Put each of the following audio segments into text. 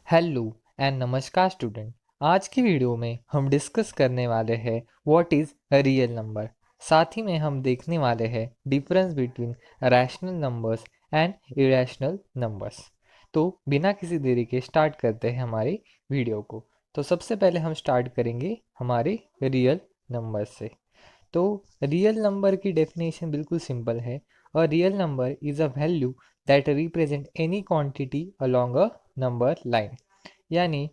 Hello and नमस्कार student. आज की वीडियो में हम डिस्कस करने वाले हैं व्हाट इज़ रियल नंबर। साथ ही में हम देखने वाले हैं difference between rational numbers and irrational numbers. तो बिना किसी देरी के स्टार्ट करते हैं हमारी वीडियो को। तो सबसे पहले हम स्टार्ट करेंगे हमारे रियल नंबर से। तो रियल नंबर की डेफिनेशन बिल्कुल सिंपल है। A real number is a value that represent any quantity along a number line. यानी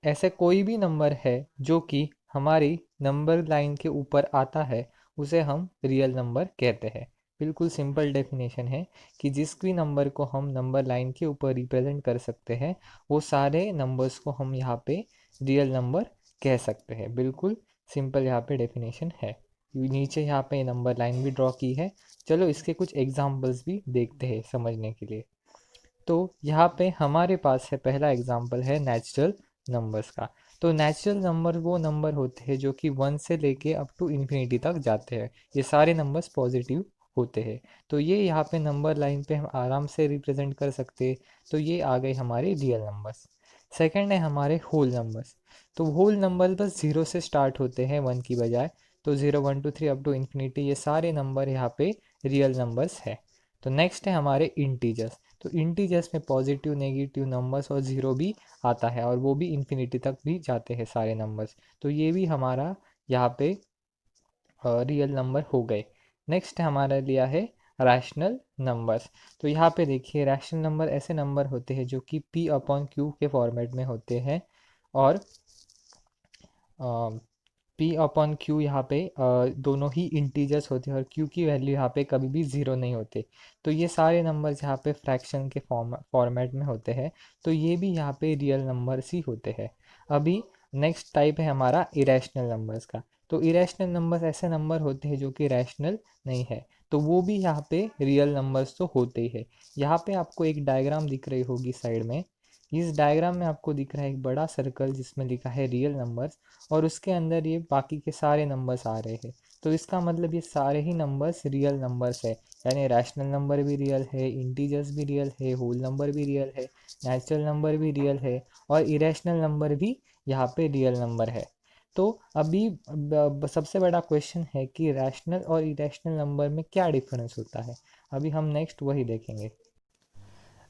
ऐसे कोई भी नंबर है जो कि हमारी नंबर लाइन के ऊपर आता है उसे हम रियल नंबर कहते हैं। बिल्कुल सिंपल डेफिनेशन है कि जिस भी नंबर को हम नंबर लाइन के ऊपर रिप्रेजेंट कर सकते हैं वो सारे नंबर्स को हम यहाँ पे रियल नंबर कह सकते हैं। बिल्कुल सिंपल यहाँ पे डेफिनेशन है। नीचे यहाँ पे नंबर लाइन भी ड्रॉ की है। चलो इसके कुछ एग्जाम्पल्स भी देखते हैं समझने के लिए। तो यहाँ पे हमारे पास है पहला एग्जाम्पल है नेचुरल नंबर्स का। तो नेचुरल नंबर वो नंबर होते हैं जो कि 1 से लेके अप टू इन्फिनिटी तक जाते हैं। ये सारे नंबर्स पॉजिटिव होते हैं। तो ये यहाँ पे नंबर लाइन पे हम आराम से रिप्रेजेंट कर सकते हैं। तो ये आ गए हमारे रियल नंबर्स। सेकंड है हमारे होल नंबर्स। तो होल नंबर बस 0 से स्टार्ट होते हैं 1 की बजाय। तो 0 1 2 3 अप टू इन्फिनिटी ये सारे नंबर यहाँ पे रियल नंबर्स है। तो नेक्स्ट है हमारे इंटीजर्स। तो इंटीजर्स में पॉजिटिव नेगेटिव नंबर्स और ज़ीरो भी आता है और वो भी इन्फिनिटी तक भी जाते हैं सारे नंबर्स। तो ये भी हमारा यहाँ पे रियल नंबर हो गए। नेक्स्ट हमारा लिया है रैशनल नंबर्स। तो यहाँ पे देखिए रैशनल नंबर ऐसे नंबर होते हैं जो कि पी अपॉन क्यू के फॉर्मेट में होते हैं और पी अपॉन क्यू यहाँ पे दोनों ही इंटीजर्स होते हैं और क्यू की वैल्यू यहाँ पे कभी भी ज़ीरो नहीं होते। तो ये सारे नंबर्स यहाँ पे फ्रैक्शन के फॉर्मेट में होते हैं। तो ये भी यहाँ पे रियल नंबर्स ही होते हैं। अभी नेक्स्ट टाइप है हमारा इरेशनल नंबर्स का। तो इरेशनल नंबर्स ऐसे नंबर होते हैं जो कि रैशनल नहीं है। तो वो भी यहाँ पे रियल नंबर्स तो होते ही है। यहाँ पे आपको एक डायग्राम दिख रही होगी साइड में। इस डायग्राम में आपको दिख रहा है एक बड़ा सर्कल जिसमें लिखा है रियल नंबर्स और उसके अंदर ये बाकी के सारे नंबर्स आ रहे हैं। तो इसका मतलब ये सारे ही नंबर्स रियल नंबर्स है। यानी रैशनल नंबर भी रियल है, इंटीजर्स भी रियल है, होल नंबर भी रियल है, नेचुरल नंबर भी रियल है और इरेशनल नंबर भी यहाँ पे रियल नंबर है। तो अभी सबसे बड़ा क्वेश्चन है कि रैशनल और इरेशनल नंबर में क्या डिफरेंस होता है। अभी हम नेक्स्ट वही देखेंगे।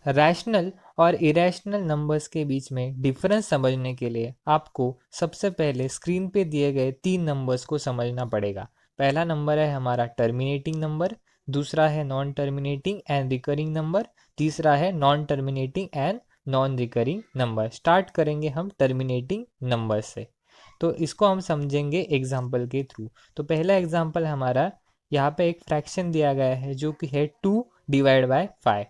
रैशनल और इरेशनल नंबर्स के बीच में डिफरेंस समझने के लिए आपको सबसे पहले स्क्रीन पे दिए गए 3 नंबर्स को समझना पड़ेगा। पहला नंबर है हमारा टर्मिनेटिंग नंबर, दूसरा है non terminating and recurring number, तीसरा है non terminating and non recurring number. Start करेंगे हम टर्मिनेटिंग नंबर से। तो इसको हम समझेंगे एग्जाम्पल के थ्रू। तो पहला एग्जाम्पल हमारा यहाँ पे एक फ्रैक्शन दिया गया है जो कि है 2/5।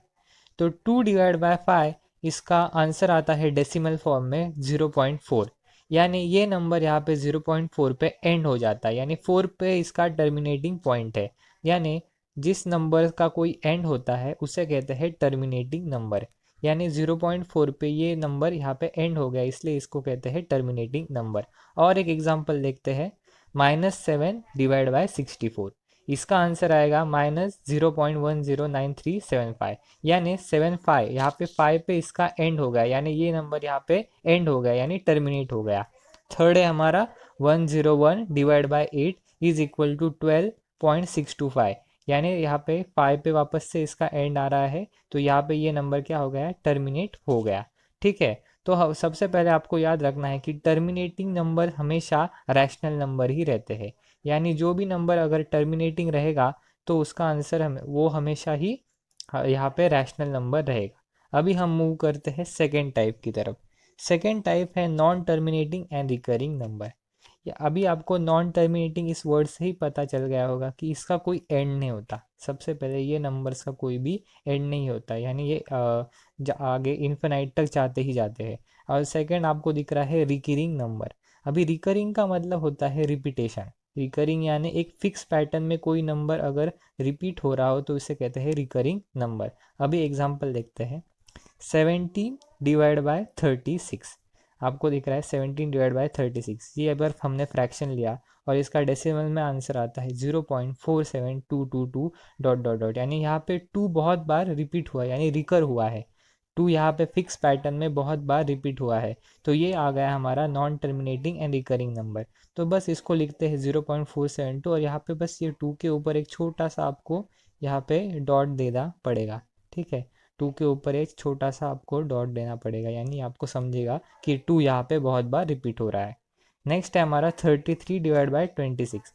तो 2/5 इसका आंसर आता है डेसिमल फॉर्म में 0.4। यानी ये नंबर यहाँ पे 0.4 पे एंड हो जाता है, यानी 4 पे इसका टर्मिनेटिंग पॉइंट है। यानी जिस नंबर का कोई एंड होता है उसे कहते हैं टर्मिनेटिंग नंबर। यानी 0.4 पे ये नंबर यहाँ पे एंड हो गया इसलिए इसको कहते हैं टर्मिनेटिंग नंबर। और एक एग्जांपल देखते हैं -7/64। इसका आंसर आएगा -0.109375। यानी 75 यहाँ पे 5 पे इसका एंड हो गया, यानी ये नंबर यहाँ पे एंड हो गया यानी टर्मिनेट हो गया। थर्ड है हमारा 101/8 इज इक्वल टू 12.625। यानी यहाँ पे 5 पे वापस से इसका एंड आ रहा है तो यहाँ पे ये नंबर क्या हो गया, टर्मिनेट हो गया। ठीक है। तो सबसे पहले आपको याद रखना है कि टर्मिनेटिंग नंबर हमेशा रैशनल नंबर ही रहते हैं। यानी जो भी नंबर अगर टर्मिनेटिंग रहेगा तो उसका आंसर वो हमेशा ही यहाँ पे रैशनल नंबर रहेगा। अभी हम मूव करते हैं सेकेंड टाइप की तरफ। सेकेंड टाइप है non terminating and recurring number. या अभी आपको नॉन टर्मिनेटिंग इस वर्ड से ही पता चल गया होगा कि इसका कोई एंड नहीं होता। सबसे पहले ये नंबर्स का कोई भी एंड नहीं होता, यानी ये आगे इन्फिनाइट तक जाते ही जाते हैं। और सेकंड आपको दिख रहा है रिकरिंग नंबर। अभी रिकरिंग का मतलब होता है रिपीटेशन। रिकरिंग यानी एक फिक्स पैटर्न में कोई नंबर अगर रिपीट हो रहा हो तो इसे कहते हैं रिकरिंग नंबर। अभी एग्जांपल देखते हैं। 17/36 आपको दिख रहा है 17/36। ये अगर हमने फ्रैक्शन लिया और इसका डेसिमल में आंसर आता है 0.47222 ... यानी यहाँ पे 2 बहुत बार रिपीट हुआ यानी रिकर हुआ है। टू यहाँ पे फिक्स पैटर्न में बहुत बार रिपीट हुआ है, तो ये आ गया हमारा non terminating and recurring number. तो बस इसको लिखते हैं 0.472 और यहाँ पे बस ये टू के ऊपर एक छोटा सा आपको यहाँ पे डॉट देना पड़ेगा। ठीक है, टू के ऊपर एक छोटा सा आपको डॉट देना पड़ेगा, यानी आपको समझेगा कि टू यहाँ पे बहुत बार रिपीट हो रहा है। नेक्स्ट है हमारा 33/26।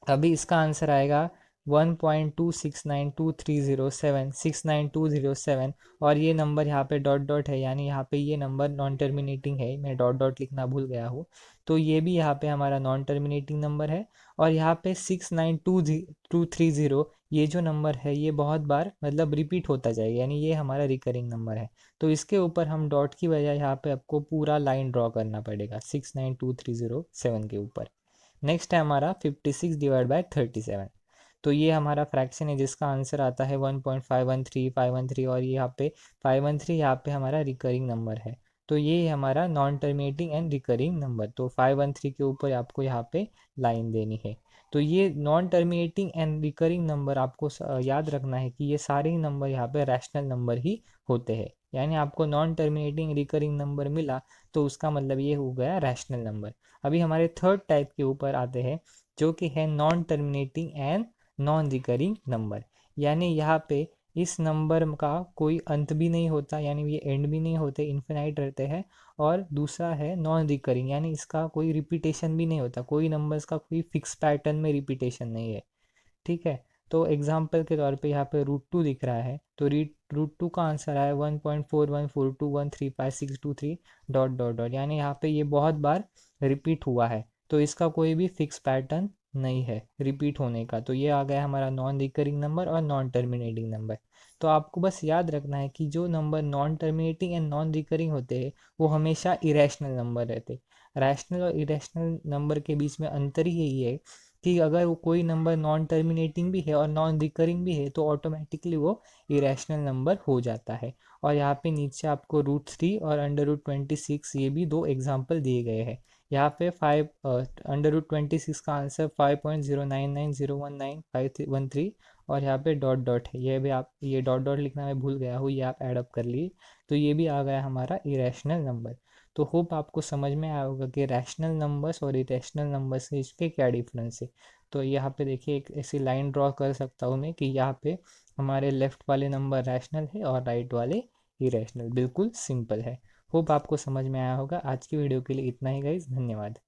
अभी इसका आंसर आएगा 1.2692307 और ये नंबर यहाँ पे डॉट डॉट है, यानी यहाँ पे ये नंबर नॉन टर्मिनेटिंग है, मैं डॉट डॉट लिखना भूल गया हूँ। तो ये भी यहाँ पे हमारा नॉन टर्मिनेटिंग नंबर है। और यहाँ पे 69230 ये जो नंबर है ये बहुत बार मतलब रिपीट होता जाएगा, यानी ये हमारा रिकरिंग नंबर है। तो इसके ऊपर हम डॉट की बजाय यहाँ पे आपको पूरा लाइन ड्रॉ करना पड़ेगा 69230 के ऊपर। नेक्स्ट है हमारा 56/37। तो ये हमारा फ्रैक्शन है जिसका आंसर आता है 1.513513 और ये यहाँ पे 513 यहाँ पे हमारा रिकरिंग नंबर है। तो ये हमारा non terminating and recurring number, तो 513 के ऊपर आपको यहाँ पे लाइन देनी है। तो ये non terminating and recurring number आपको याद रखना है कि ये सारे ही नंबर यहाँ पे रैशनल नंबर ही होते हैं, यानी आपको नॉन टर्मिनेटिंग रिकरिंग नंबर मिला तो उसका मतलब ये हो गया रैशनल नंबर। अभी हमारे थर्ड टाइप के ऊपर आते हैं जो कि है non terminating and non recurring number, यानी यहाँ पे इस नंबर का कोई अंत भी नहीं होता, यानी ये एंड भी नहीं होते, इन्फिनाइट रहते हैं। और दूसरा है नॉन रिकरिंग, यानी इसका कोई रिपीटेशन भी नहीं होता, कोई नंबर्स का कोई फिक्स पैटर्न में रिपीटेशन नहीं है। ठीक है, तो एग्जाम्पल के तौर पे यहाँ पे √2 दिख रहा है, तो √2 का आंसर है 1.4142135623 डॉट डॉट डॉट, यानी यहाँ पे ये बहुत बार रिपीट हुआ है, तो इसका कोई भी फिक्स पैटर्न नहीं है रिपीट होने का। तो ये आ गया हमारा नॉन रिकरिंग नंबर और नॉन टर्मिनेटिंग नंबर। तो आपको बस याद रखना है कि जो number non terminating and non recurring होते हैं वो हमेशा इरेशनल नंबर रहते हैं। रैशनल और इरेशनल नंबर के बीच में अंतर ही यही है कि अगर वो कोई नंबर नॉन टर्मिनेटिंग भी है और नॉन रिकरिंग भी है तो ऑटोमेटिकली वो इरेशनल नंबर हो जाता है। और यहाँ पे नीचे आपको √3 और √26 ये भी दो एग्जाम्पल दिए गए हैं। यहाँ पे √26 का आंसर 5.09901953 और यहाँ पे डॉट डॉट है, ये भी आप ये डॉट डॉट लिखना मैं भूल गया हूँ, ये आप ऐड अप कर लिए। तो ये भी आ गया हमारा इरेशनल नंबर। तो होप आपको समझ में आया होगा कि रैशनल नंबर्स और इरेशनल नंबर्स के इसके क्या डिफरेंस है। तो यहाँ पे देखिए एक ऐसी लाइन ड्रॉ कर सकता हूँ मैं कि यहाँ पे हमारे लेफ्ट वाले नंबर रैशनल है और राइट वाले इरेशनल, बिल्कुल सिंपल है। होप आपको समझ में आया होगा। आज की वीडियो के लिए इतना ही गाइस, धन्यवाद।